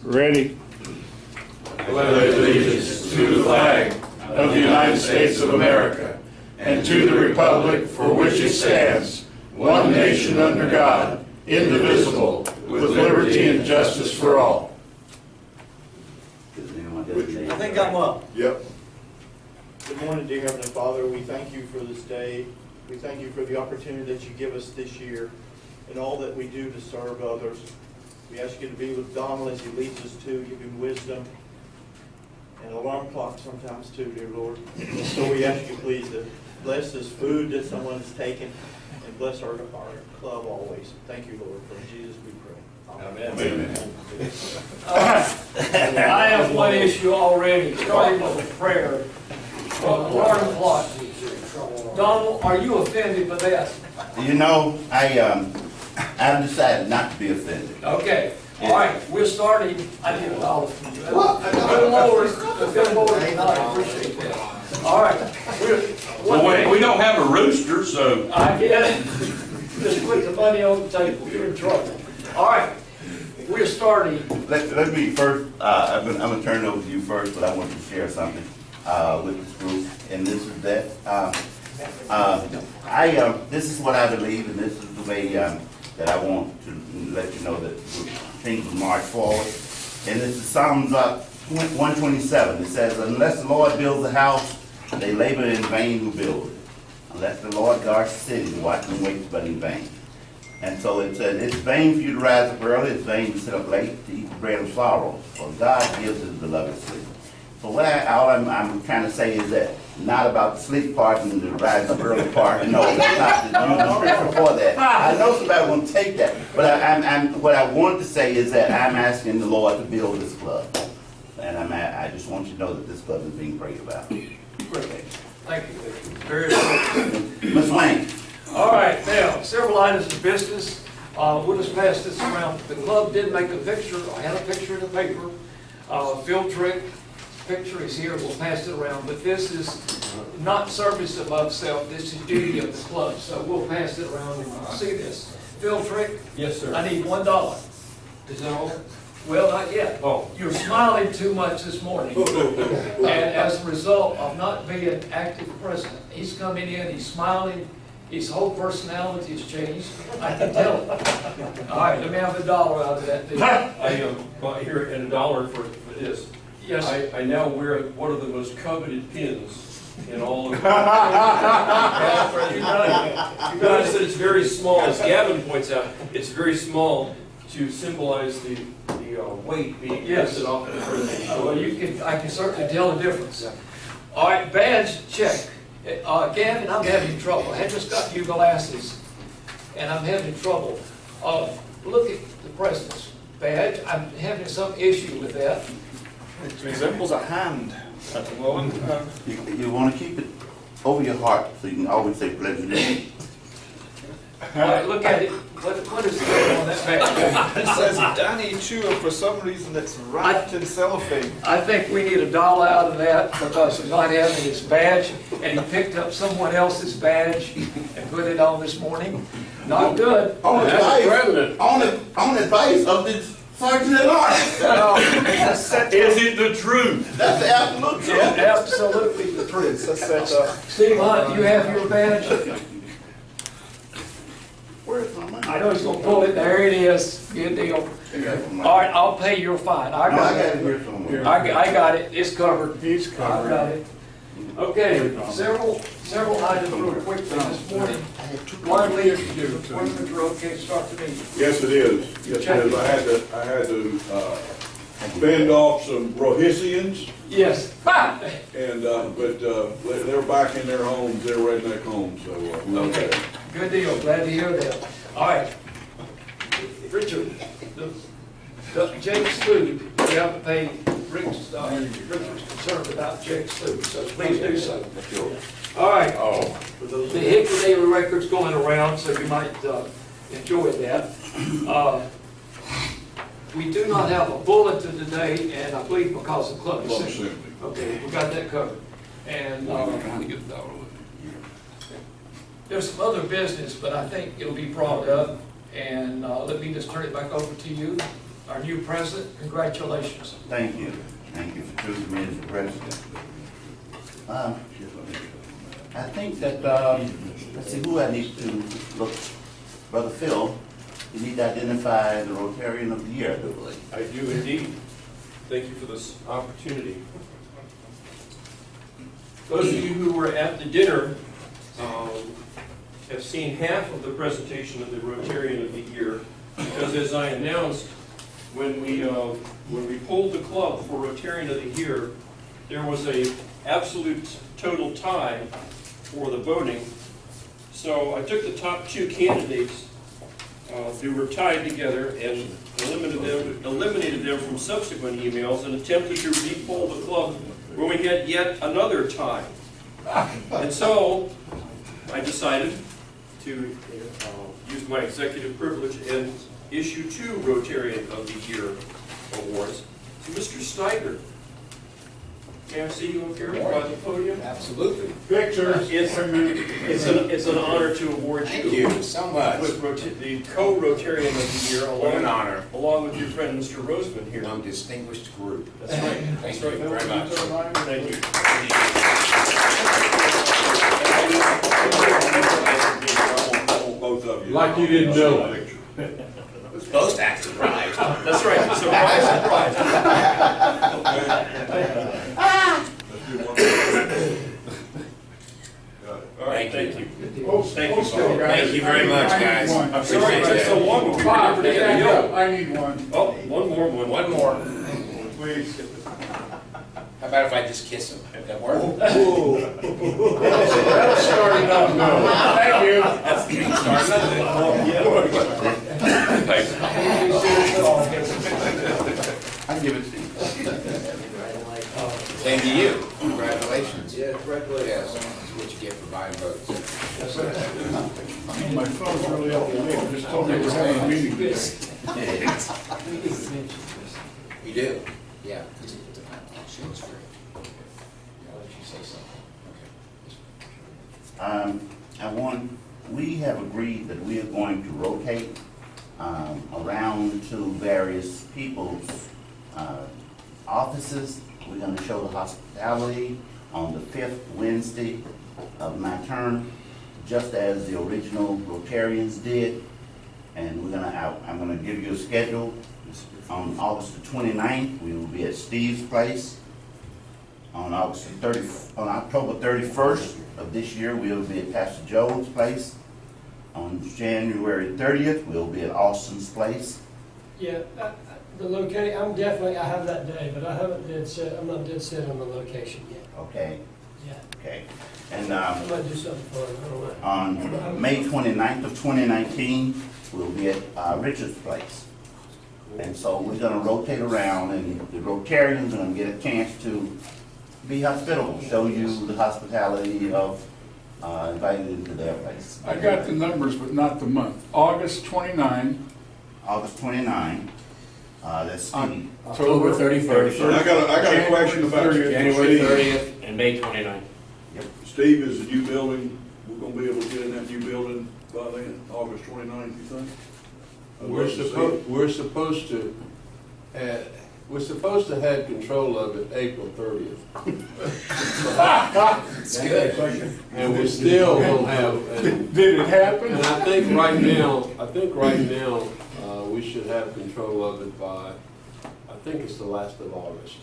Ready? Pledge allegiance to the flag of the United States of America and to the republic for which it stands, one nation under God, indivisible, with liberty and justice for all. I think I'm up. Yep. Good morning, dear Heavenly Father. We thank you for this day. We thank you for the opportunity that you give us this year and all that we do to serve others. We ask you to be with Donald as he leads us to, give him wisdom and alarm clock sometimes too, dear Lord. And so we ask you please to bless this food that someone has taken and bless our club always. Thank you, Lord. For in Jesus we pray. Amen. I have one issue already, starting with prayer. Alarm clock. Donald, are you offended by that? You know, I decided not to be offended. Okay, all right, we're starting, I need $1 from you. Bill Lower, I appreciate that. All right. Well, we don't have a rooster, so. I get it. Just put the money on the table, you're in trouble. All right, we're starting. Let me first, I'm going to turn it over to you first, but I want to share something with this group, and this is that. This is what I believe, and this is the way that I want to let you know that things will march forward. And this is Psalms 127. It says, unless the Lord builds a house, they labor in vain who build it. Unless the Lord guards the city, watching waits but in vain. And so it says, it's vain for you to rise up early, it's vain to sit up late, to eat the bread of sorrow, for God gives his beloved sleep. So what all I'm trying to say is that not about the sleep part and the rise up early part. No, that's not the scripture for that. I know somebody won't take that, but what I want to say is that I'm asking the Lord to build this club, and I just want you to know that this club is being prayed about. Great. Thank you. Very good. Ms. Wayne. All right, now, several items of business. We'll just pass this around. The club did make a picture. I had a picture in the paper. Phil Trick. Picture is here, we'll pass it around, but this is not service above self, this is duty of the club, so we'll pass it around and you'll see this. Phil Trick? Yes, sir. I need $1. Is that all? Well, not yet. Oh. You're smiling too much this morning. And as a result of not being active president, he's coming in, he's smiling, his whole personality has changed. I can tell it. All right, let me have $1 out of that deal. I bought here at $1 for this. Yes. I now wear one of the most coveted pins in all of You Notice that it's very small, as Gavin points out, it's very small to symbolize the weight being lifted off the president. Well, I can certainly tell the difference. All right, badge check. Gavin, I'm having trouble. I just got new glasses, and I'm having trouble. Look at the president's badge. I'm having some issue with that. It resembles a hand at the moment. You want to keep it over your heart so you can always say pleasure. All right, look at it. What is going on that badge? It says Danny Chua. For some reason it's wrapped in cellophane. I think we need $1 out of that because he's not having his badge, and he picked up someone else's badge and put it on this morning. Not good. On advice of the Sergeant at Arms. Is it the truth? That's the absolute truth. Absolutely the truth. It says, Steve Hunt, you have your badge? Where's my money? I know he's gonna pull it. There it is. Good deal. All right, I'll pay your fine. I No, I got got it it. here somewhere. I got it. It's covered. He's I covered. got it. Okay, several items real quickly this morning. One lead, President Rowe can't start the meeting. Yes, it is. Yes, it is. I had to fend off some Rohisians, Yes. Ah! and but they're back in their homes, their redneck homes. So Okay, good deal. Glad to hear that. All right. Richard, Jake's food, we have to pay Richard's concerned about Jake's food, so please do so. All right. The Hickory Daily Record's going around, so you might enjoy that. We do not have a bulletin today, and I believe because the club is sick. Okay, we got that covered. And there's some other business, but I think it'll be brought up. And let me just turn it back over to you. our new president. Congratulations. Thank you. Thank you for choosing me as the president. I think that, let's see, who I need to look. Brother Phil, you need to identify the Rotarian of the Year, I do believe. I do indeed. Thank you for this opportunity. Those of you who were at the dinner have seen half of the presentation of the Rotarian of the Year, because as I announced, when we polled the club for Rotarian of the Year, there was a absolute total tie for the voting. So I took the top two candidates who were tied together and eliminated them from subsequent emails and attempted to re-poll the club where we had yet another tie. And so I decided to use my executive privilege and issue 2 Rotarian of the Year awards to Mr. Steiger. May I see you up here by the podium? Absolutely. Pictures. It's an honor to award you. Thank you so much. With the co-Rotarian of the Year, What an honor. along with your friend Mr. Roseman here. From a distinguished group. That's right. Thank That's right. you very much. Thank you. Both of you. Like you didn't know. We're supposed to act surprised. That's right. Surprise, surprise. All right, thank you. Thank you, sir. Thank you very much, guys. I'm sorry it took so long, but we were Bob, never stand to up. I need one. Oh, one more. One more. Please. How about if I just kiss him? Would that work? That'll start it up. No. Thank you. That's the getting started. I give it to you. Same to you. Congratulations. Yeah, congratulations. Yes, that's what you get for buying votes. My phone's really up to date. Just told me we're having a meeting today. You do? Yeah. She looks great. I'll let you say something. We have agreed that we are going to rotate around to various people's offices. We're going to show the hospitality on the 5th Wednesday of my term, just as the original Rotarians did. And I'm going to give you a schedule. On August the 29th, we will be at Steve's place. On October 31st of this year, we'll be at Pastor Joe's place. On January 30th, we'll be at Austin's place. Yeah, the location, I have that day, but I'm not dead set on the location yet. Okay, Yeah. okay. And I might do something for it, I don't know. on May 29th of 2019, we'll be at Richard's place. And so we're gonna rotate around, and the Rotarians are gonna get a chance to be hospitable, show you the hospitality of invited into their place. I got the numbers, but not the month. August 29, August 29, that's Steve. October 31st. I got a question about January Steve. 30th and May 29th. Steve, is the new building, we're gonna be able to get in that new building by then, August 29th, you think? We're supposed to have control of it April 30th. That's good. And we still don't have, did it happen? and I think right now, we should have control of it by, I think it's the last of August.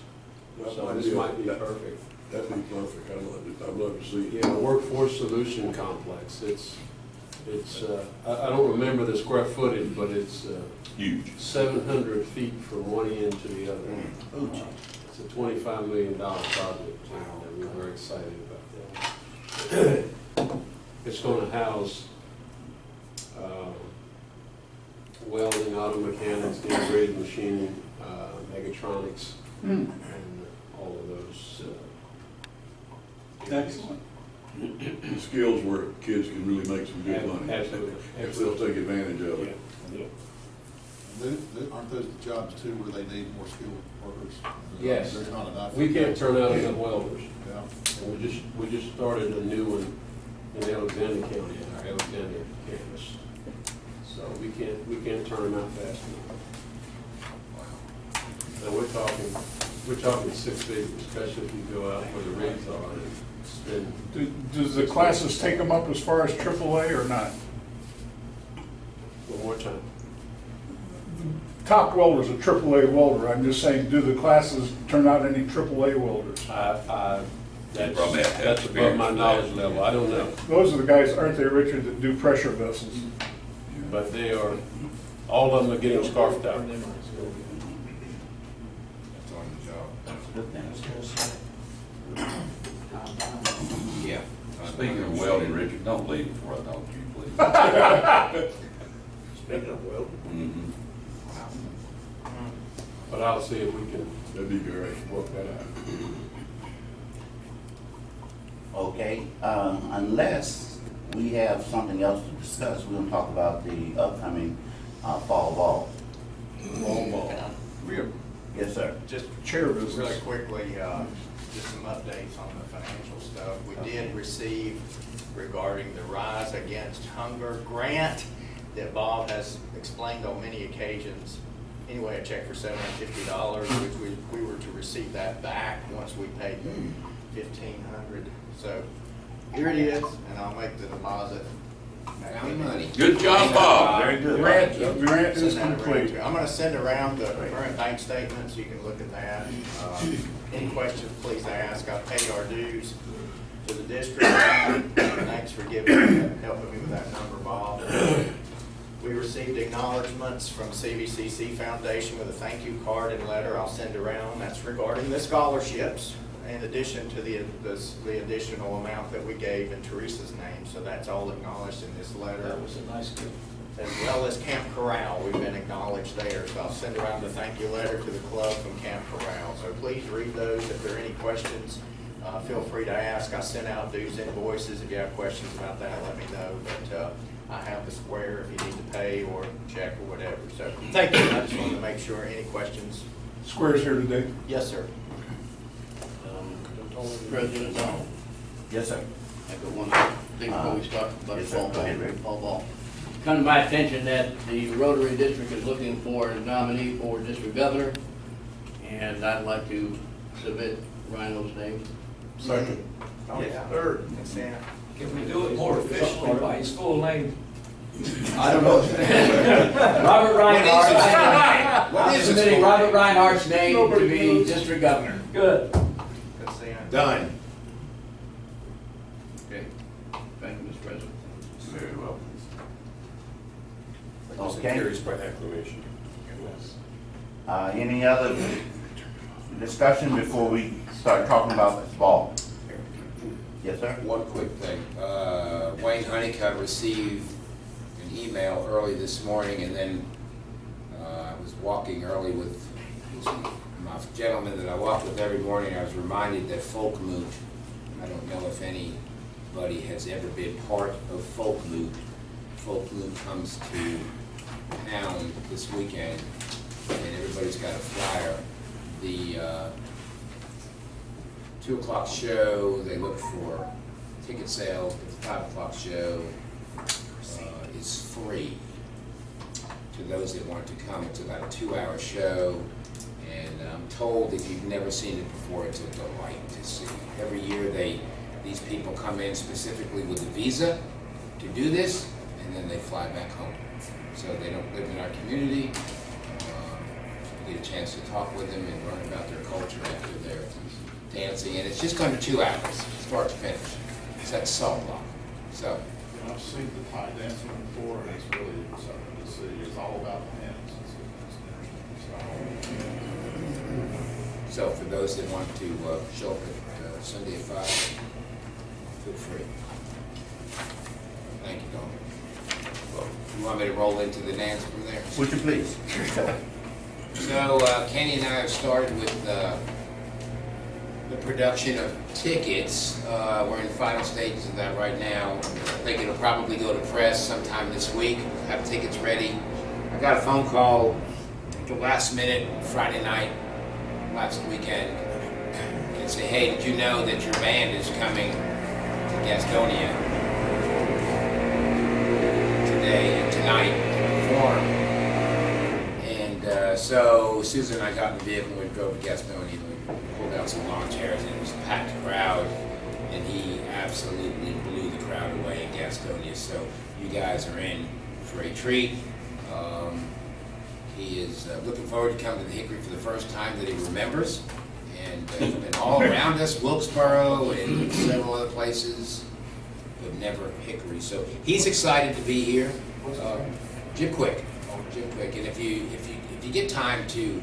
So this might be perfect. That'd be perfect, I'd love to see it. Yeah, Workforce Solution Complex, it's, I don't remember the square footage, but it's Huge. 700 feet from one end to the other. It's a $25 million project, and we're very excited about that. It's going to house welding, auto mechanics, integrated machining, mechatronics, and all of those. Excellent. Skills where kids can really make some good money. Absolutely. If they'll take advantage of it. Yeah. Aren't those the jobs too where they need more skilled workers? Yes. There's not enough. We can't turn out enough welders. Yeah. And we just started a new one in Alexander County, in our Alexander campus. So we can't turn them out fast enough. And we're talking six figures, especially if you go out where the rates are and spend. Does the classes take them up as far as AAA or not? One more time. Top welder's a AAA welder. I'm just saying, do the classes turn out any AAA welders? That's above my knowledge level. I don't know. Those are the guys, aren't they, Richard, that do pressure vessels? But they are, all of them are getting scarfed out. Yeah. Speaking of welding, Richard, don't leave before I talk to you, please. Speaking of welding. But I'll see if we can That'd be great. work that out. Okay, unless we have something else to discuss, we're gonna talk about the upcoming fall ball. Yes, sir. Just Chair business. really quickly, just some updates on the financial stuff. We did receive regarding the Rise Against Hunger grant that Bob has explained on many occasions. Anyway, a check for $750, which we were to receive that back once we paid the $1,500. So here it is, and I'll make the deposit. Found money. Good job, Bob. Very good. Grant is Send that around complete. to you. I'm gonna send around the current bank statement so you can look at that. Any questions, please ask. I've paid our dues to the district. Thanks for helping me with that number, Bob. We received acknowledgments from CVCC Foundation with a thank you card and letter I'll send around. That's regarding the scholarships, in addition to the additional amount that we gave in Teresa's name. So that's all acknowledged in this letter. That was a nice gift. As well as Camp Corral, we've been acknowledged there. So I'll send around the thank you letter to the club from Camp Corral. So please read those. If there are any questions, feel free to ask. I sent out dues invoices. If you have questions about that, let me know. But I have the square if you need to pay or check or whatever. So thank you. I just wanted to make sure. Any questions? Square's here today. Yes, sir. President Donald, Yes, sir. I got one thing before we start about Yes, sir. fall Go ahead, Rick. ball. Come to my attention that the Rotary District is looking for a nominee for district governor, and I'd like to submit Rhino's name. Second. Oh, yeah. Third. Consent. Can we do it more efficiently by his full name? I don't know. Robert Reinhardt. What I'm is it? submitting Robert Reinhardt's name to be district governor. Good. Consent. Done. Okay. Thank you, Mr. President. Very well. Okay. Carries by acclamation. Any other discussion before we start talking about the ball? Yes, sir. One quick thing. Wayne Honeycutt received an email early this morning, and then I was walking early with my gentleman that I walk with every morning. I was reminded that Folk Moot, I don't know if anybody has ever been part of Folk Moot. Folk Moot comes to town this weekend, and everybody's got a flyer. The 2 o'clock show, they look for ticket sales, but the 5 o'clock show is free to those that want to come. It's about a 2-hour show, and I'm told if you've never seen it before, it's a delight to see. Every year these people come in specifically with a visa to do this, and then they fly back home. So they don't live in our community. You get a chance to talk with them and learn about their culture after their dancing, and it's just under 2 hours, start to finish. It's at Salt Block. So, I've seen the Thai dancing before, and it's really something to see. It's all about the hands. It's interesting. so for those that want to show up at Sunday at 5, feel free. Thank you, Don. You want me to roll into the dance from there? Would you please? So Kenny and I have started with the production of tickets. We're in the final stages of that right now. I think it'll probably go to press sometime this week. Have tickets ready. I got a phone call at the last minute, Friday night, last weekend, and say, hey, did you know that your band is coming to Gastonia today and tonight to perform? And so Susan and I got in the vehicle and we drove to Gastonia. We pulled out some lawn chairs and it was a packed crowd. And he absolutely blew the crowd away in Gastonia. So you guys are in for a treat. He is looking forward to coming to the Hickory for the first time that he remembers. And he's been all around us, Wilkesboro and several other places, but never Hickory. So he's excited to be here. Jim Quick. And if you get time to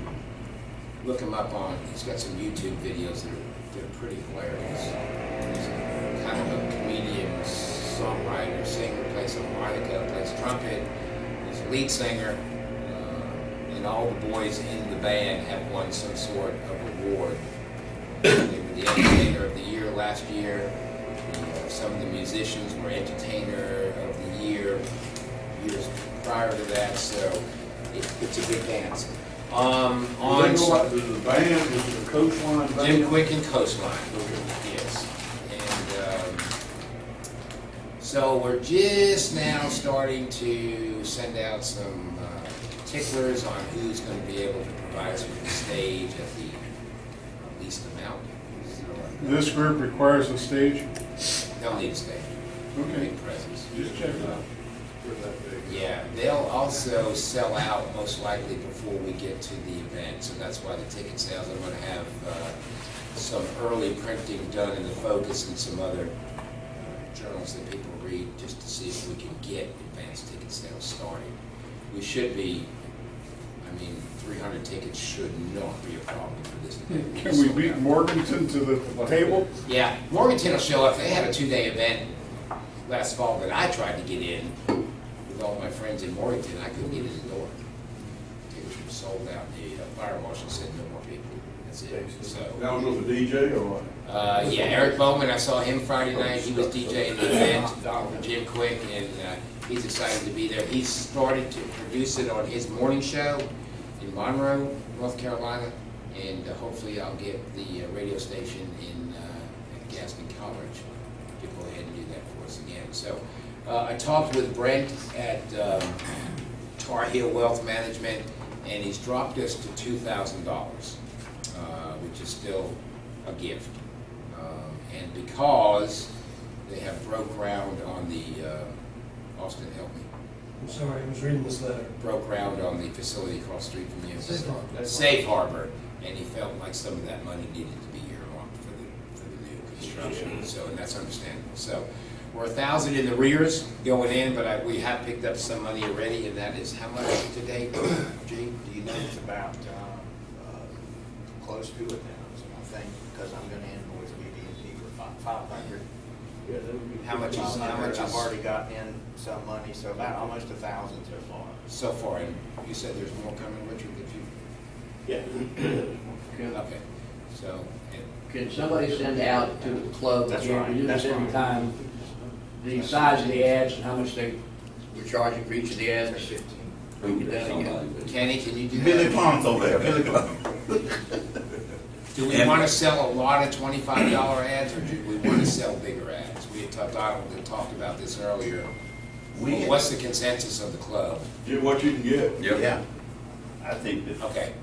look him up he's got some YouTube videos that are pretty hilarious. He's kind of a comedian, songwriter, singer, plays some harmonica, plays trumpet. He's a lead singer. And all the boys in the band have won some sort of award. They were the Entertainer of the Year last year. Some of the musicians were Entertainer of the Year years prior to that, so it's a big band. The band is the Coastline Band? Jim Quick and Coastline. Okay. Yes. And so we're just now starting to send out some ticklers on who's going to be able to provide us with the stage at the least amount. This group requires a stage? They'll need a stage. Okay. Big presence. Just check it out. Yeah, they'll also sell out most likely before we get to the event, so that's why the ticket sales, I'm going to have some early printing done in the Focus and some other journals that people read just to see if we can get advanced ticket sales started. We should be, 300 tickets should not be a problem for this event. Can we beat Morganton to the table? Yeah, Morganton will show up. They had a 2-day event last fall that I tried to get in with all my friends in Morganton. I couldn't get in the door. Tickets were sold out. The fire marshal said no more people. That's it. So That was with the DJ or what? yeah, Eric Bowman, I saw him Friday night. He was DJing the event, Jim Quick, and he's excited to be there. He's started to produce it on his morning show in Monroe, North Carolina, and hopefully I'll get the radio station in Gaston College to go ahead and do that for us again. So I talked with Brent at Tar Heel Wealth Management, and he's dropped us to $2,000, which is still a gift. And because they have broke ground on the, Austin, help me. I'm sorry, I was reading this letter. Broke ground on the facility across the street from you. Safe Harbor. And he felt like some of that money needed to be earmarked for the new construction. So, and that's understandable. So we're $1,000 in the rears going in, but we have picked up some money already, and that is how much today, G? Do you know? It's about close to $1,000, I think, because I'm going to invoice BB&T for $500. How much is? I've already gotten in some money, so about almost $1,000 so far. So far, and you said there's more coming, Richard, that you? Yeah. Okay, so. Can somebody send out to the club, That's again, right, we do this that's every right. time, the size of the ads and how much we're charging for each of the ads? 15. We can get that again. Kenny, can you do that? Billy Ponce over there, Billy Ponce. Do we want to sell a lot of $25 ads, or do we want to sell bigger ads? We had talked about this earlier. What's the consensus of the club? Get what you can get. Yeah. I think that. Okay.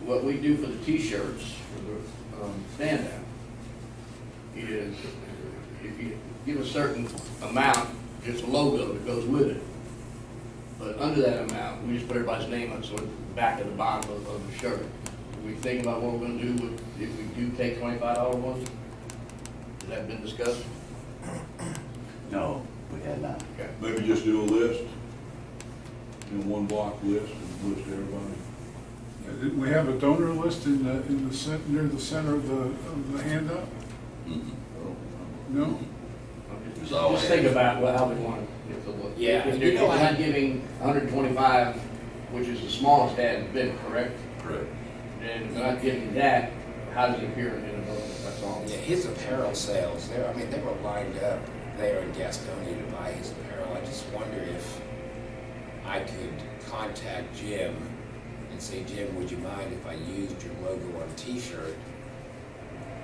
What we do for the T-shirts, for the stand-out, is if you give a certain amount, just a logo that goes with it. But under that amount, we just put everybody's name on, so it's the back of the bottom of the shirt. We think about what we're gonna do with, if we do take $25 ones? Has that been discussed? No, we had not. Okay. Maybe just do a list, one block list, and list everybody. We have a donor list near the center of the handout? No? Just think about how we want it. Yeah, If you you're know, not giving 125, which is the smallest ad in the bid, correct? Correct. And if you're not giving that, how does it appear in the book? That's all. Yeah, his apparel sales, they were lined up there in Gastonia to buy his apparel. I just wonder if I could contact Jim and say, Jim, would you mind if I used your logo on a t-shirt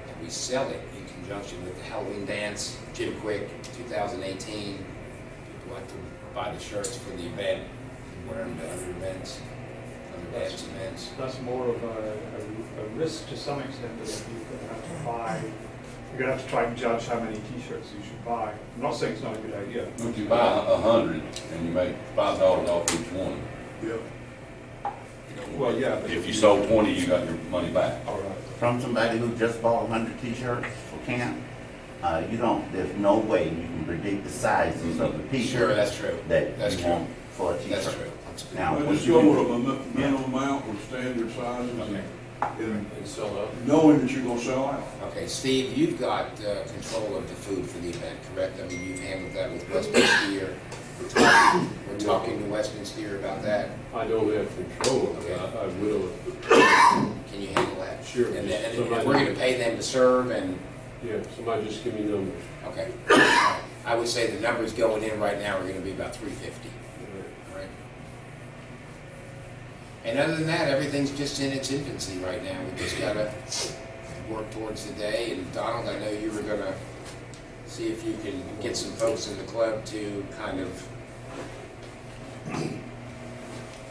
and we sell it in conjunction with the Halloween Dance, Jim Quick, 2018. People like to buy the shirts for the event and wear them to other events. other bands and events. That's more of a risk to some extent, that if you're gonna have to buy, you're gonna have to try and judge how many t-shirts you should buy. I'm not saying it's not a good idea. If you buy 100 and you make $5 off each one, Yep. Well, yeah. but if you sold 20, you got your money back. All right. From somebody who just bought 100 t-shirts for camp, there's no way you can predict the sizes of the people. Sure, that's true. That That's you true. want for a t-shirt. That's true. That's good. Now, Well, when just you go do- with a minimum amount with standard sizes Okay. and And sell out. knowing that you're gonna sell out. Okay, Steve, you've got control of the food for the event, correct? I mean, you've handled that with Westminster. We're talking to Westminster about that. I don't have control of it, Okay. I will. Can you handle that? Sure. And then, and Somebody- we're gonna pay them to serve and, Yeah, somebody just give me numbers. okay. I would say the numbers going in right now are gonna be about 350, all right? And other than that, everything's just in its infancy right now. We just gotta work towards the day. And Donald, I know you were gonna see if you can get some folks in the club to kind of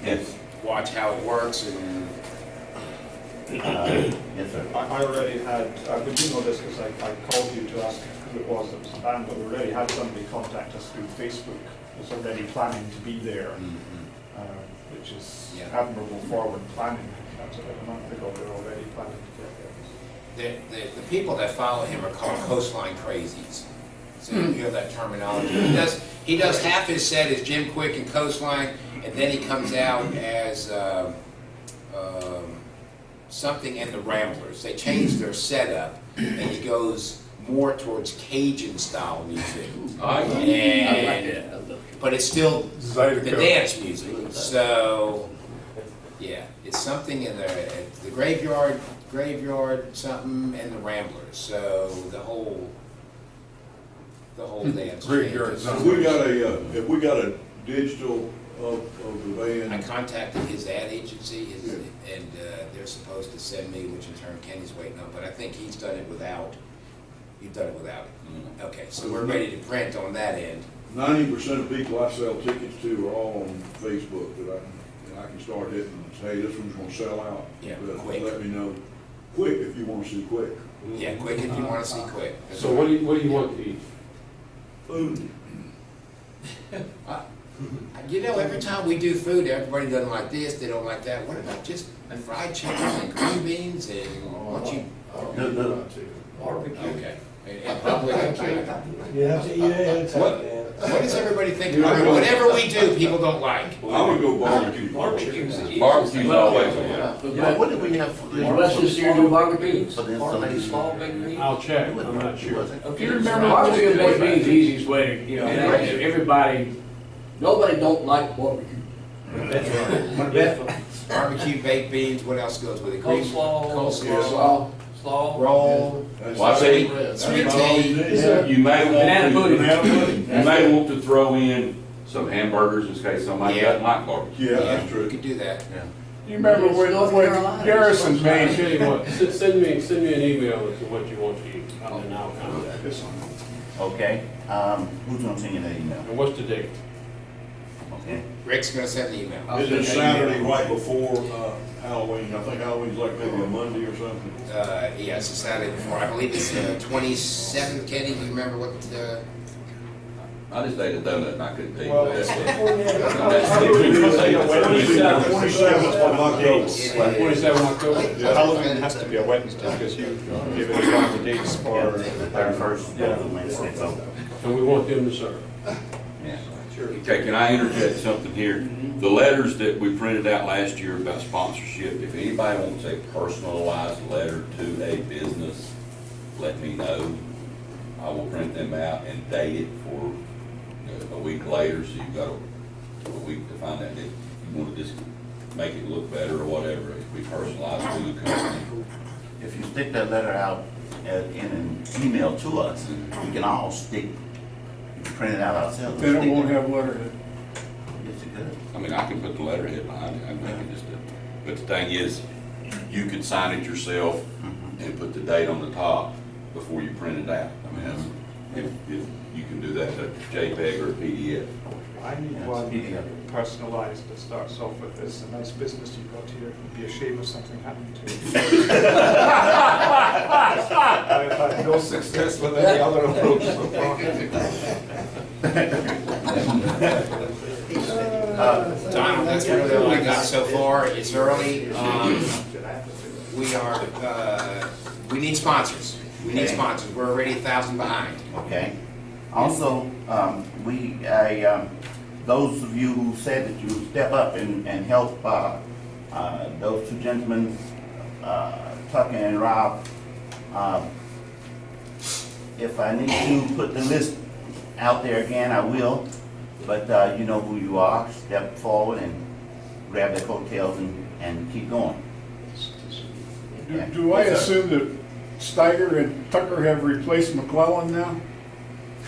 Yes. watch how it works and, Yes, sir. I already had, but you know this because I called you to ask who it was that was banned, but we already had somebody contact us through Facebook who's already planning to be there, which is Yeah. admirable forward planning. That's about a month ago, they're already planning to get there. the people that follow him are called coastline crazies. So you hear that terminology. He does half his set as Jim Quick and Coastline, and then he comes out as something in the Ramblers. They changed their setup, and he goes more towards Cajun style music. But it's still the dance music. So, yeah, it's something in the graveyard something, and the Ramblers. So the whole dance. Graveyard. If we got a digital of the I band, contacted his ad agency, and they're supposed to send me, which in turn Kenny's waiting on, but I think he's done it without. You've done it without it. Okay, so we're ready to print on that end. 90% of people I sell tickets to are all on Facebook that I can start hitting and say, hey, this one's gonna sell out. Yeah, But quick. let me know quick if you wanna see quick. Yeah, quick if you want to see quick. So what do you want to eat? Food. You know, every time we do food, everybody doesn't like this, they don't like that. What about just fried chicken and green beans and what you? Barbecue. Okay. In public. You have to eat it ahead of time, man. What does everybody think? Whatever we do, people don't like. I'm gonna go barbecue. Barbecue's the Barbecue's always on. Well, what did we have for Does Westminster do barbecues? for the installation? Small baked meat. I'll check, I'm not sure. If you remember, barbecue and baked beans is the easiest way, you know, everybody, nobody don't like barbecue. Barbecue, baked beans, what else goes with it? Green- Coleslaw. Slaw. Roll. Well, I see, Sweet tea. you may Banana want pudding. to, you may want to throw in some hamburgers in case somebody Yeah. doesn't like barbecue. Yeah, that's You true. could do that. You remember North when Carolina. Garrison I'll made, tell you what, send me an email as to what you want to eat, and then I'll contact you. Okay, who's gonna send you that email? And what's the date? Okay. Rick's gonna send an email. It's this Saturday right before Halloween. I think Halloween's like maybe a Monday or something. Yeah, it's a Saturday before. I believe it's 27th, Kenny, do you remember what, I just ate a donut and I couldn't eat Well, that. 27th on my dates. 27 October? Halloween has to be a Wednesday because you give it one of the dates for. The 31st, Wednesday, so, And we want them to serve. yeah. Okay, can I interject something here? The letters that we printed out last year about sponsorship, if anybody wants a personalized letter to a business, let me know. I will print them out and date it for a week later, so you've got a week to find out if you want to just make it look better or whatever. It can be personalized to the company. If you stick that letter out in an email to us, we can all print it out ourselves. Then it won't have letterhead. Yes, it could. I mean, I can put the letterhead behind it, I can make it just but the thing is, you could sign it yourself and put the date on the top before you print it out. I mean, that's, if you can do that to JPEG or PDF. I need one personalized that starts off with this, a nice business you've got here. It'd be a shame if something happened to it. I've had no success with any other approach so far. Donald, that's really all I got so far. It's early. We need sponsors. We need sponsors. We're already 1,000 behind. Okay. Also, those of you who said that you would step up and help those two gentlemen, Tucker and Rob, if I need to put the list out there again, I will. But you know who you are. Step forward and grab their coattails and keep going. Do I assume that Steiger and Tucker have replaced McClellan now?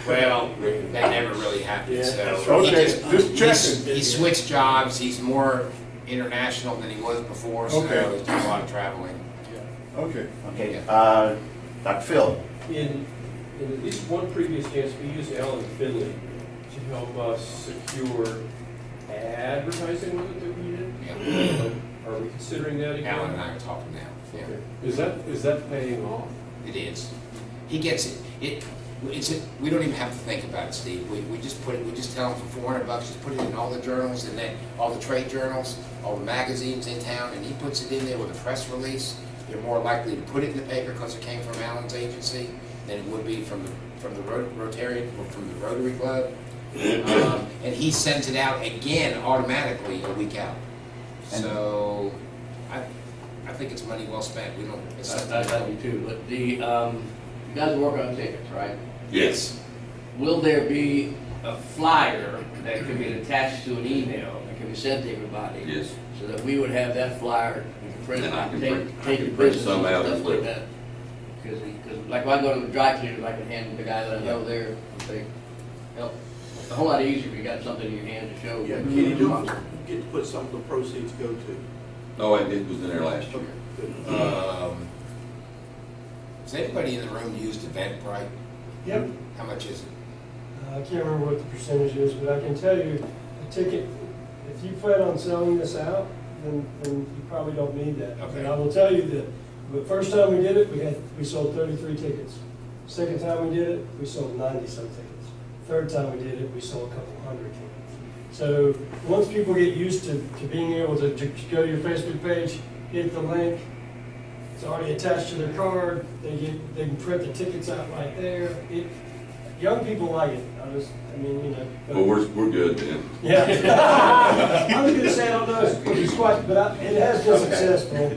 Well, that never really happened, so. Okay, just checking. He switched jobs. He's more international than he was before, so Okay. he's doing a lot of traveling. Okay. Okay. Dr. Phil. In at least one previous chance, we used Alan Finley to help us secure advertising with it that we did. Yeah. Are we considering that again? Alan and I are talking now. Yeah. Is that paying off? It is. He gets it. We don't even have to think about it, Steve. We just put it. We just tell him for $400, just put it in all the journals and then all the trade journals, all the magazines in town, and he puts it in there with a press release. They're more likely to put it in the paper because it came from Alan's agency than it would be from the Rotarian or from the Rotary Club. And he sends it out again automatically a week out. So I think it's money well spent. We don't. It's I do too, but you guys work on tickets, right? Yes. Will there be a flyer that can be attached to an email that can be sent to everybody? Yes. So that we would have that flyer, you can print it, And I can take print business some and out as stuff well. like that. Because like when I go to the dry cleaners, I can hand the guy that I know there and say, help. It's a whole lot easier if you got something in your hand to show. Yeah, Kenny, do you get to put some of the proceeds go to? No, it was in there last year. Does anybody in the room use Eventbrite? Yep. How much is it? I can't remember what the percentage is, but I can tell you, a ticket, if you plan on selling this out, then you probably don't need that. Okay. And I will tell you that the first time we did it, we sold 33 tickets. Second time we did it, we sold 90-some tickets. Third time we did it, we sold a couple hundred tickets. So once people get used to being able to go to your Facebook page, hit the link, it's already attached to their card, they can print the tickets out right there. Young people like it. I mean, you know. Well, we're good then. Yeah. I was gonna say, I don't know if it's quite, but it has been successful.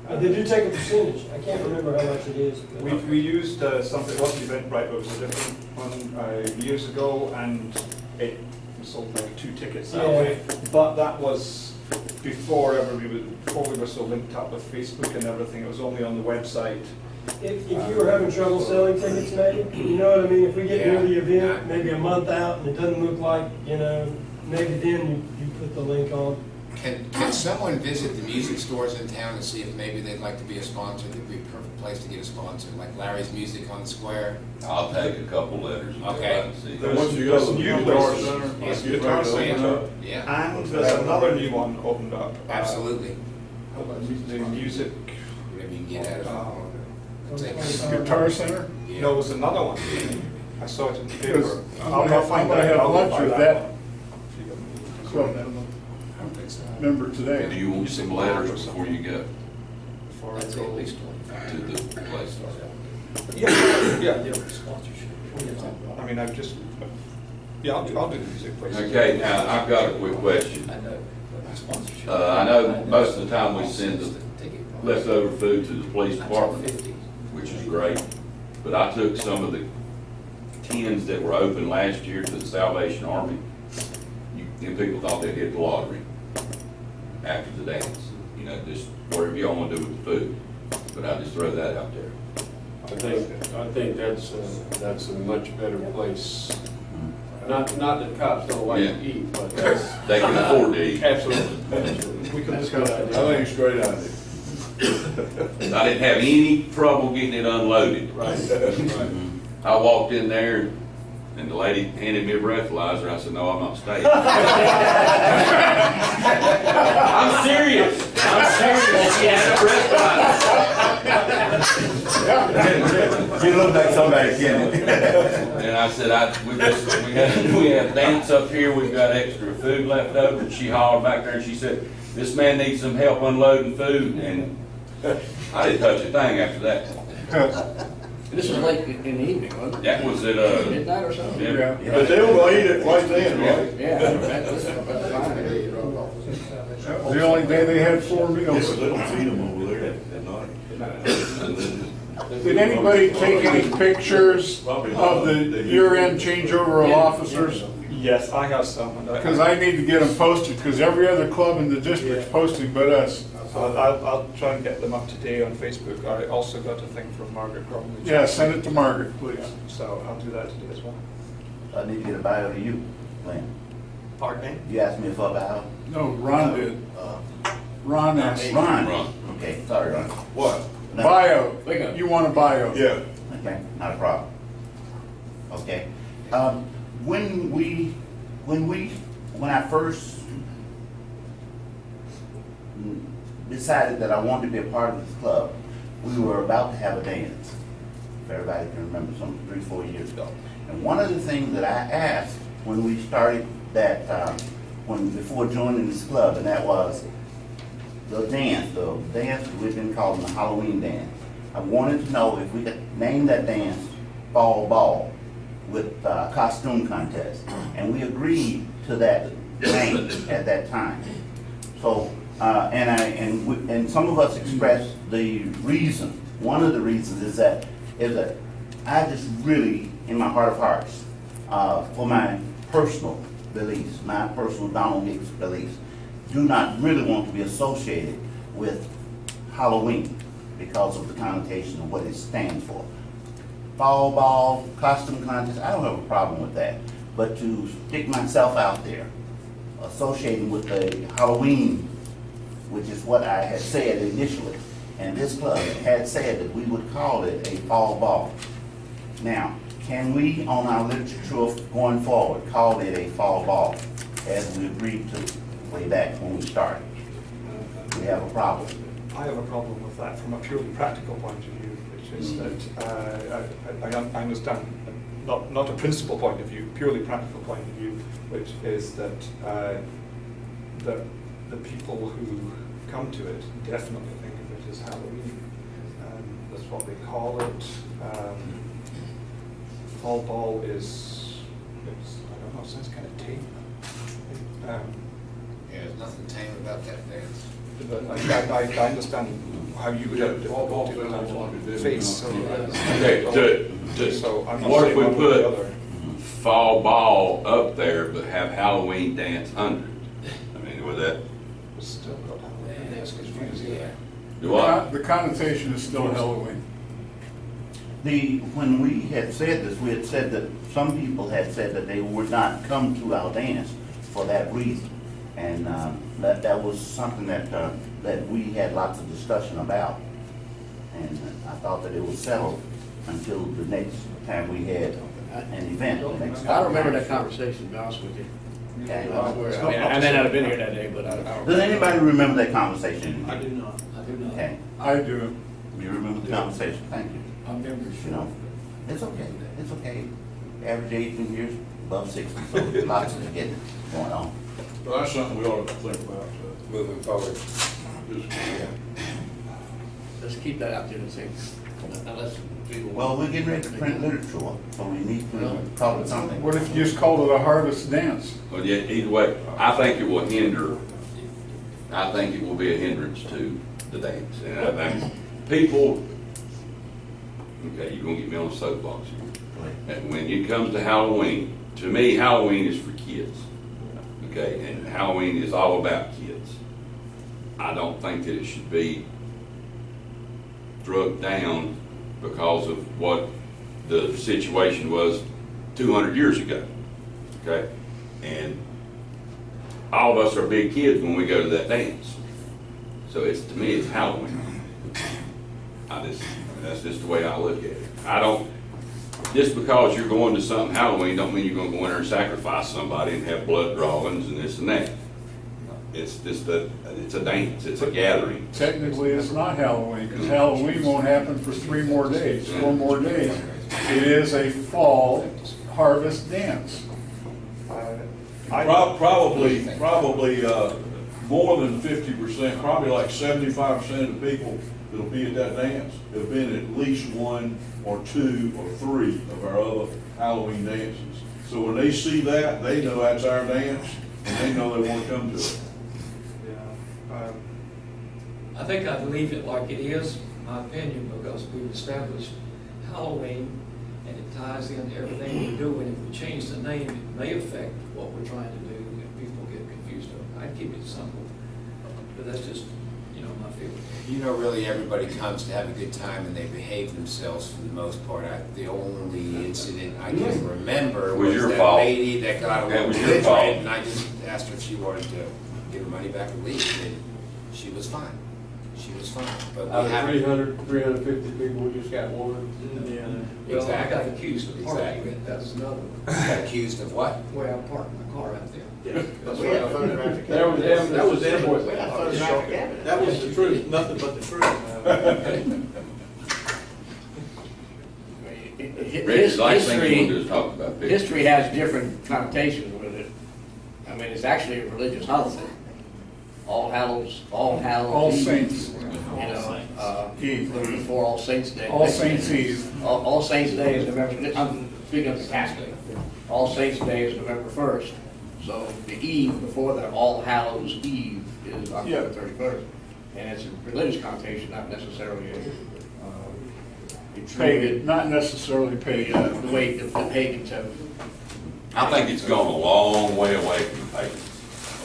They do take a percentage. I can't remember how much it is. We used something, it wasn't Eventbrite, but it was a different one years ago, and we sold like 2 tickets that way. But that was before we were so linked up with Facebook and everything. It was only on the website. If you were having trouble selling tickets, maybe, you know what I mean? If we get near the event, maybe a month out, and it doesn't look like, you know, maybe then you put the link on. Can someone visit the music stores in town and see if maybe they'd like to be a sponsor? It'd be a perfect place to get a sponsor, like Larry's Music on the Square. I'll take a couple letters and go Okay. out and see. There's Once you there's go a to new the Guitar place, Center, Yes. Guitar Center, Yeah, and there's another new one opened up. absolutely. The music, Whatever you can get out of it. Guitar Center? Yeah. no, it was another one. I saw it in the Because paper. I'm gonna have lunch with that club I don't think so. member do today. you want some letters before you go Before I That's go. at least 25. to the place? Yeah. I mean, I've just, I'll do the music place. Okay, now, I've got a quick question. I know most of the time we send the leftover food to the police department, which is great, but I took some of the tins that were open last year to the Salvation Army. And people thought they'd hit the lottery after the dance, you know, just whatever y'all want to do with the food. But I just throw that out there. I think that's a much better place. Not that cops don't like to eat, but that's. They can afford to eat. Absolutely. We can discuss that. I think it's a great idea. I didn't have any trouble getting it unloaded. Right. I walked in there and the lady handed me a breathalyzer. I said, no, I'm not staying. I'm serious. I'm serious. She had a breathalyzer. You look like somebody, Kenny. And I said, we have dance up here. We've got extra food left over. And she hauled back there and she said, this man needs some help unloading food. And I didn't touch a thing after that. This was late in the evening, wasn't it? That was at, Midnight or something? yeah. But they will eat it right then, right? Yeah, that's fine. The only day they had 4 meals. They don't feed them over there at night. Did anybody take any pictures of the year-end changeover of officers? Yes, I have some. And Because I need to get them posted, because every other club in the district's posting but us. I'll try and get them up today on Facebook. I also got a thing from Margaret Crumley. Yeah, send it to Margaret, please. So I'll do that today as well. I need to get a bio to you, Glenn. Pardon me? You asked me for a bio? No, Ron did. Ron asked. Ron? Okay, sorry, Ron. What? No. Bio. Wake up. You want a bio? Yeah. Okay, not a problem. Okay. When I first decided that I wanted to be a part of this club, we were about to have a dance. If everybody can remember, some 3-4 years ago. And one of the things that I asked when we started that, before joining this club, and that was the dance we've been calling the Halloween dance. I wanted to know if we could name that dance Fall Ball with costume contest. And we agreed to that name at that time. So, and some of us expressed the reason. One of the reasons is that I just really, in my heart of hearts, for my personal beliefs, my personal Donald Hicks beliefs, do not really want to be associated with Halloween because of the connotation of what it stands for. Fall Ball, costume contest, I don't have a problem with that. But to stick myself out there, associating with the Halloween, which is what I had said initially, and this club had said that we would call it a fall ball. Now, can we, on our literature tour going forward, call it a fall ball, as we agreed to way back when we started? We have a problem. I have a problem with that from a purely practical point of view, which is that I understand, not a principal point of view, purely practical point of view, which is that the people who come to it definitely think of it as Halloween. That's what they call it. Fall Ball is, I don't know, it sounds kind of tame. Yeah, there's nothing tame about that dance. But I understand how you would have difficulty face. So, So I'm not what if saying we one or the put other. Fall Ball up there, but have Halloween dance under it? I mean, would that, Still got Halloween. Yeah. do I? The connotation is still Halloween. When we had said this, we had said that some people had said that they would not come to our dance for that reason. And that was something that we had lots of discussion about. And I thought that it was settled until the next time we had an event. the next I remember that conversation, to be honest with you. Okay. I may not have been here that day, but I don't. Does anybody remember that conversation? I do not. Okay. I do. You remember the conversation? Thank you. I remember. You know, it's okay. It's okay. Average age in years above 60, so lots of getting going on. Well, that's something we ought to think about. Moving forward. Let's keep that out there and see. Unless people. Well, we're getting ready to print literature, so we need to call it something. What if you just called it a harvest dance? Well, yeah, either way, I think it will hinder, I think it will be a hindrance to the dance. And I think people, okay, you're gonna get me on the soapbox here. And when it comes to Halloween, to me, Halloween is for kids. Okay, and Halloween is all about kids. I don't think that it should be drugged down because of what the situation was 200 years ago. Okay, and all of us are big kids when we go to that dance. So it's, to me, it's Halloween. That's just the way I look at it. just because you're going to something Halloween, don't mean you're gonna go in there and sacrifice somebody and have blood drawings and this and that. It's just it's a dance, it's a gathering. Technically, it's not Halloween, because Halloween won't happen for 3 more days, 4 more days. It is a fall harvest dance. Probably, more than 50%, probably like 75% of the people that'll be at that dance have been at least 1 or 2 or 3 of our other Halloween dances. So when they see that, they know that's our dance, and they know they want to come to it. I think I'd leave it like it is, my opinion, because we've established Halloween and it ties into everything we do, and if we change the name, it may affect what we're trying to do and people get confused. I'd keep it simple, but that's just, my feeling. You know, really everybody comes to have a good time and they behave themselves for the most part. The only incident I can remember was your that fault. lady that got a little That was your fault. belligerent, and I just asked her if she wanted to give her money back and leave, and she was fine. She was fine, but Out we of haven't. 350 people, we just got one. Well, I Exactly. got accused of parking, Exactly. that's another one. Got accused of what? Well, I parked my car out there. But we have photographic That was evidence. them, that was them. We have photographic evidence. That was the truth, nothing but the truth. Rich, last thing you want to do is talk about pictures. History has different connotations with it. I mean, it's actually a religious holiday. All Hallows All Eve, Saints, Eve, before All Saints Day. All Saints Eve. All Saints Day is November, I'm speaking of the Catholic. All Saints Day is November 1st. So the eve before that, All Hallows Eve, is October 31st. And it's a religious connotation, not necessarily Pagan, not necessarily pagan. the way the pagans have. I think it's gone a long way away from the pagans.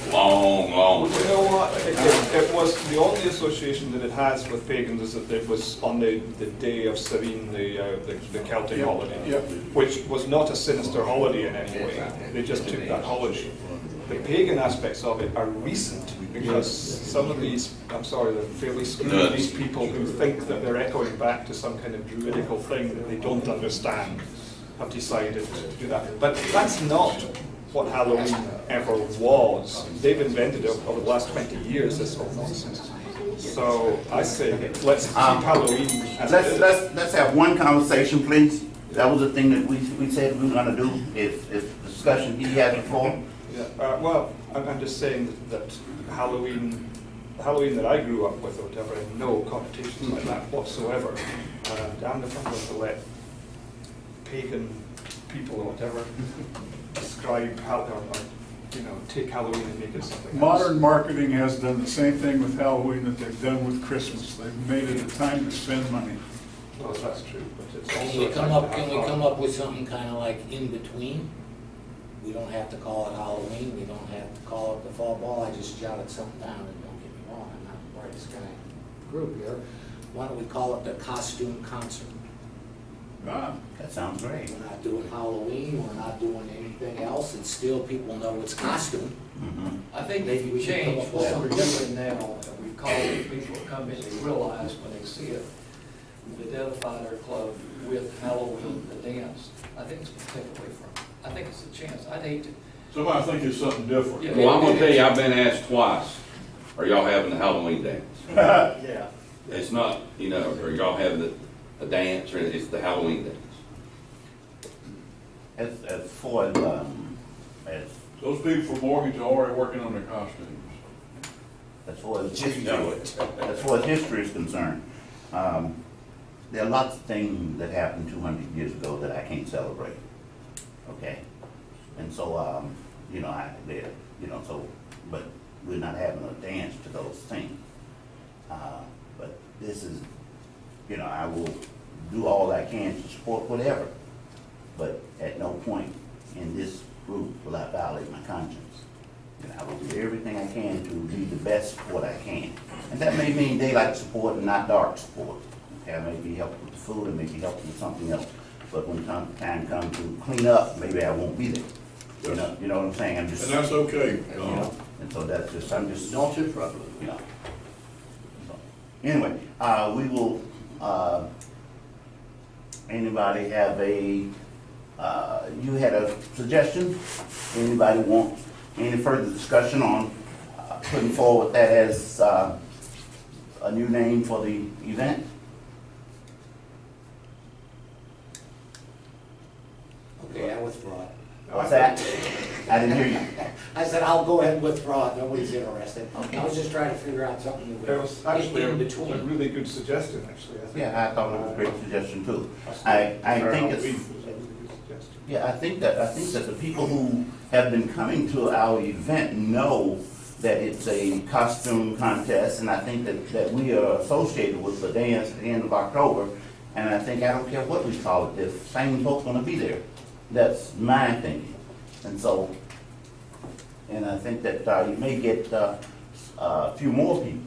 A long, long You way. know what, it was, the only association that it has with pagans is that it was on the day of Sabine, the Celtic Yep, holiday, yep. which was not a sinister holiday in any way. They just took that holiday. The pagan aspects of it are recent, because some of these, I'm sorry, they're fairly screwed, these people who think that they're echoing back to some kind of druidical thing that they don't understand, have decided to do that. But that's not what Halloween ever was. They've invented it over the last 20 years, this whole nonsense. So I say, let's keep Halloween as it is. Let's have one conversation, please. That was the thing that we said we were gonna do, if discussion, he has the floor. Yeah, well, I'm just saying that Halloween that I grew up with or whatever, had no connotations like that whatsoever. And if I'm going to let pagan people or whatever describe take Halloween and make it something else. Modern marketing has done the same thing with Halloween that they've done with Christmas. They've made it a time to spend money. Well, that's true, but it's Can also we a come time up, to can have we fun. come up with something kind of like in between? We don't have to call it Halloween, we don't have to call it the fall ball, I just jotted something down, and don't get me wrong, I'm not the brightest guy in the group here. Why don't we call it the costume concert? Ah, That sounds great. We're not doing Halloween, we're not doing anything else, and still people know it's costume. I think Maybe if we we should come change up with what we're something. doing now, and we call it, people come in, they realize when they see it, we identify their club with Halloween, the dance. I think it's gonna take away from it. I think it's a chance. I'd hate to. Somebody think it's something different. Yeah. Well, I'm gonna tell you, I've been asked twice, are y'all having the Halloween dance? Yeah. It's not, are y'all having a dance, or it's the Halloween dance? As far as Those people from Morganton are already working on their costumes. as far as You history, know it. as far as history is concerned, there are lots of things that happened 200 years ago that I can't celebrate. Okay, and so but we're not having a dance to those things. But this is, I will do all I can to support whatever, but at no point in this group will I violate my conscience. I will do everything I can to be the best support I can. And that may mean daylight support and not dark support. Okay, I may be helping with the food, I may be helping with something else. But when time comes to clean up, maybe I won't be there. You know what I'm saying? I'm just. And that's okay. And so that's just, I'm just. Don't you trouble. So, anyway, we will, Anybody have you had a suggestion? Anybody want any further discussion on putting forward that as a new name for the event? Okay, I withdraw it. What's that? I didn't hear you. I said, I'll go ahead and withdraw it, nobody's interested. I was just trying to figure out something That was actually in a between. really good suggestion, actually. I think. Yeah, I thought it was a great suggestion too. I think it's, yeah, I think that the people who have been coming to our event know that it's a costume contest, and I think that we are associated with the dance at the end of October, and I think, I don't care what we call it, the same folks gonna be there. That's my thinking. And so, and I think that you may get a few more people,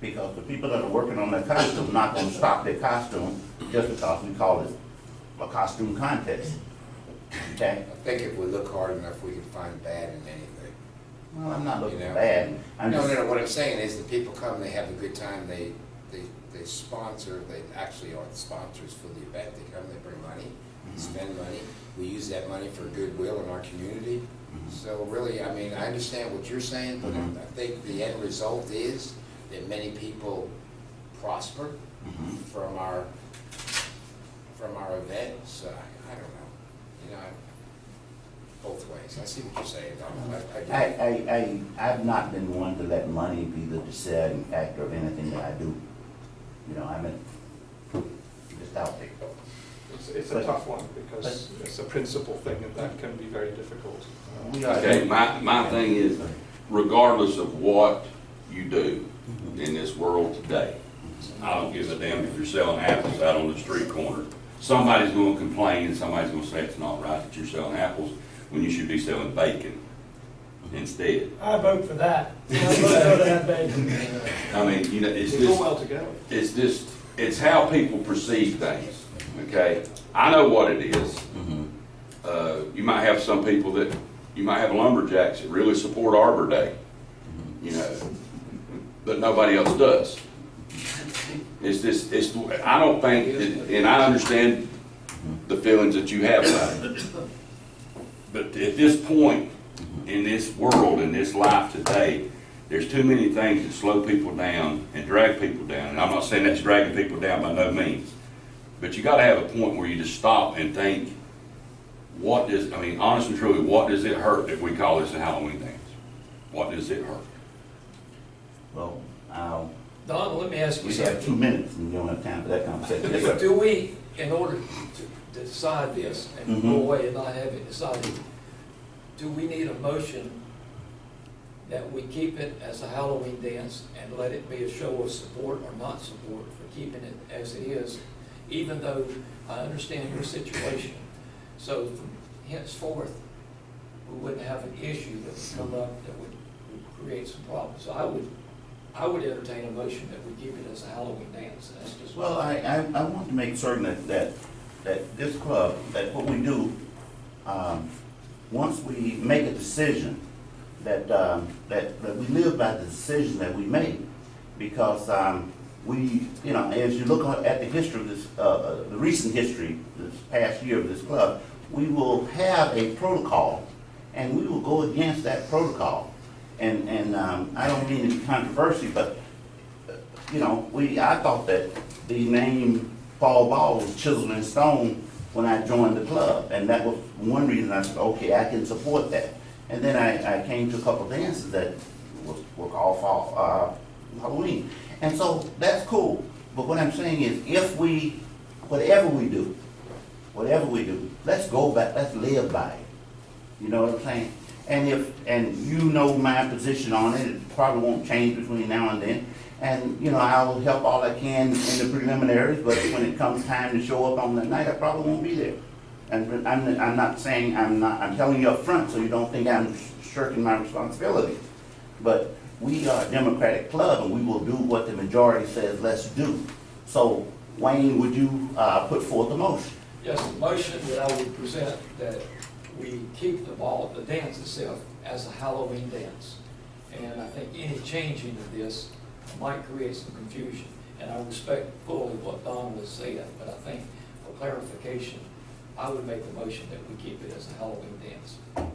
because the people that are working on their costume are not gonna stop their costume just because we call it a costume contest. Okay? I think if we look hard enough, we can find bad in anything. Well, I'm not looking You know? bad. I'm No, just, no, no, what I'm saying is the people come, they have a good time, they sponsor, they actually are the sponsors for the event, they come, they bring money, spend money, we use that money for goodwill in our community. So really, I mean, I understand what you're saying, but I think the end result is that many people prosper from our event, so I don't know, you know, both ways. I see what you're saying, Donald. I've not been one to let money be the deciding factor of anything that I do. You know, I mean, just out there. It's a tough one because it's a principle thing and that can be very difficult. Okay, my thing is, regardless of what you do in this world today, I don't give a damn if you're selling apples out on the street corner. Somebody's gonna complain and somebody's gonna say it's not right that you're selling apples when you should be selling bacon instead. I vote for that. I vote for that bacon. I mean, you know, it's They go well together. it's how people perceive things, okay? I know what it is. You might have some people that, you might have lumberjacks that really support Arbor Day, you know, but nobody else does. I don't think, and I understand the feelings that you have about it, but at this point in this world, in this life today, there's too many things that slow people down and drag people down. And I'm not saying that's dragging people down by no means, but you gotta have a point where you just stop and think, honest and truly, what does it hurt if we call this a Halloween dance? What does it hurt? Well, Don, let me ask you we something. have 2 minutes and we don't have time for that conversation. Yes, sir. Do we, in order to decide this and go away and not have it decided, do we need a motion that we keep it as a Halloween dance and let it be a show of support or not support for keeping it as it is, even though I understand your situation? So from henceforth, we wouldn't have an issue that would come up that would create some problems. So I would entertain a motion that we keep it as a Halloween dance. And that's just Well, I want to make certain that this club, that what we do, once we make a decision, that we live by the decision that we made. Because we, you know, as you look at the history of this, the recent history, this past year of this club, we will have a protocol, and we will go against that protocol. And I don't mean to be controversial, but you know, I thought that the name Fall Ball was chiseled in stone when I joined the club, and that was one reason I said, okay, I can support that. And then I came to a couple of dances that were called Fall Halloween, and so that's cool. But what I'm saying is, whatever we do, let's go back, let's live by it. You know what I'm saying? And you know my position on it. It probably won't change between now and then. And you know, I'll help all I can in the preliminaries. But when it comes time to show up on that night, I probably won't be there. And I'm not saying I'm telling you up front, so you don't think I'm shirking my responsibility. But we are a democratic club, and we will do what the majority says let's do. So, Wayne, would you put forth a motion? Yes, the motion that I would present that we keep the dance itself as a Halloween dance. And I think any changing of this might create some confusion. And I respect fully what Don was saying, but I think for clarification, I would make the motion that we keep it as a Halloween dance.